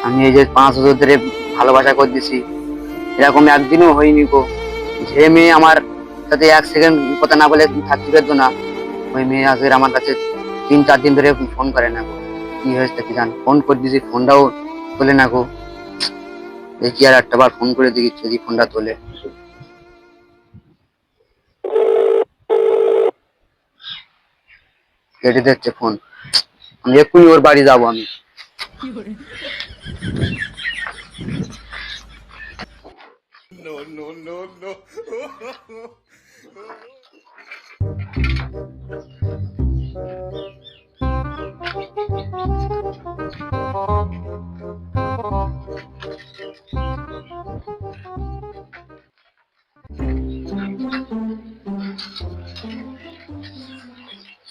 আমি এই যে 5 বছর ধরে ভালোবাসা করতেছি, এরকম একদিনও হয়নি গো যে মেয়ে আমার সাথে 1 সেকেন্ড কথা না বলে থাকতে পারতো না। ওই মেয়ে আজকে আমার কাছে 3-4 দিন ধরে ফোন করে না গো। কি হয়েছে কি জান, ফোন করে দিয়েছি ফোনটাও তোলে না গো। দেখি আর একটা বার ফোন করে দেখি যদি ফোনটা তোলে। কেটে দিচ্ছে ফোন। আমি এক্ষুনি ওর বাড়ি যাবো আমি। No, no, no, no.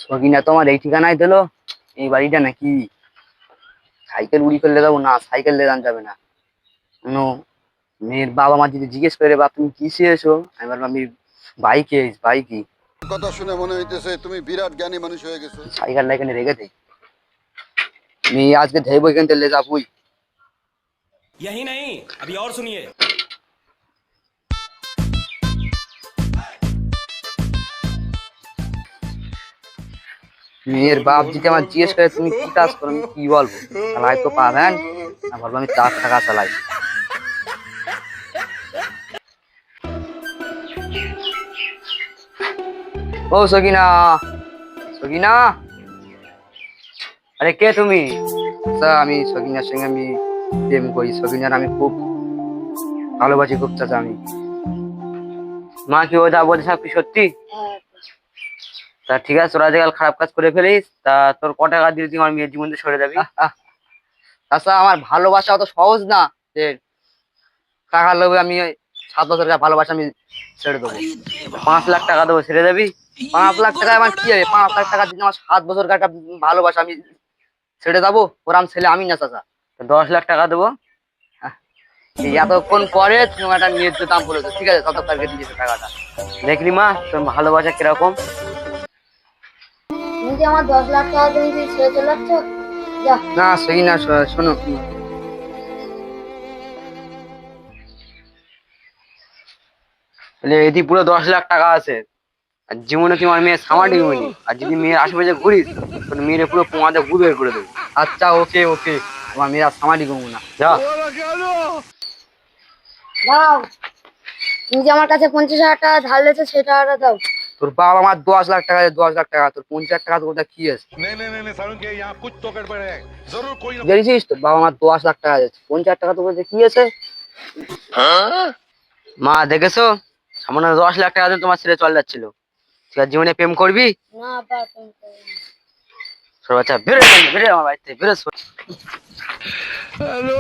Sakina তোমার এই ঠিকানায় দিলো, এই বাড়িটা নাকি? সাইকেল উড়ি ফেললে যাবো না, সাইকেল দিয়ে যান যাবে না। কোনো মেয়ের বাবা মা যদি জিজ্ঞেস করে বাপ তুমি কিসে এসো, আমি বলবো আমি বাইকে বাইকই। কথা শুনে মনে হইতেছে তুমি বিরাট জ্ঞানী মানুষ হয়ে গেছো। সাইকেলটা এখানে রেখে দেই, আমি আজকে ধেবো এখান থেকে ले যাবই। यही नहीं, अभी और सुनिए। মেয়ের বাপ যদি আমার জিজ্ঞেস করে তুমি কি কাজ করো, আমি কি বলবো? চালাই তো পাবেন না, বলবো আমি 4 টাকা চালাই। ও সকিনা, সকিনা, আরে কে তুমি? আচ্ছা আমি সকিনার সঙ্গে আমি প্রেম করি, সকিনার আমি খুব ভালোবাসি খুব চাচা আমি। মা কি ও যা বলছে সব কি সত্যি? তা ঠিক আছে, তোরা আজকাল খারাপ কাজ করে ফেলিস, তা তোর ক টাকা দিলে তুই আমার মেয়ের জীবন থেকে সরে যাবি? আচ্ছা আমার ভালোবাসা অত সহজ না যে টাকা লোভে আমি ওই 7 বছরের ভালোবাসা আমি ছেড়ে দেবো। 5 লাখ টাকা দেবো, ছেড়ে যাবি? 5 লাখ টাকা আমার কি হবে? 5 লাখ টাকা দিতে আমার 7 বছর একটা ভালোবাসা আমি ছেড়ে যাবো? ওরাম ছেলে আমি না চাচা। 10 লাখ টাকা দেবো। আহ, এই এতক্ষণ পরে তুমি একটা মেয়ের দাম বলেছো, ঠিক আছে তত তারকে দিয়েছে টাকাটা। দেখলি মা তোর ভালোবাসা কিরকম? তুমি যে আমার 10 লাখ টাকা তুমি যে ছেড়ে চলে যাচ্ছ, যা। না সই না, শোনো এটি পুরো 10 লাখ টাকা আছে। আর জীবনে তোমার মেয়ে সামাটি হয়নি, আর যদি মেয়ের আশেপাশে ঘুরিস তোর মেয়ের পুরো পোঙাতে গু বের করে দেবো। আচ্ছা ওকে ওকে, আমার মেয়ের সামাটি ঘুমবো না, যা। দাও, তুমি যে আমার কাছে 50,000 টাকা ধার লেছো সেই টাকাটা দাও। তোর বাবা আমার 10 লাখ টাকা, 10 লাখ টাকা, তোর 50 টাকা তোর কি আছে? नहीं नहीं नहीं सारुण के यहाँ कुछ तो गड़बड़ है। जरूर कोई ना। দেখেছিস তোর বাবা আমার 10 লাখ টাকা আছে, 50 টাকা তোর কি আছে? মা দেখেছো, সামনে 10 লাখ টাকা দিয়ে তোমার ছেলে চলে যাচ্ছিল। তুই আর জীবনে প্রেম করবি? না বা তুমি করো না। সব আচ্ছা বেরো এখান থেকে, বেরো আমার বাড়িতে বেরো। हेलो।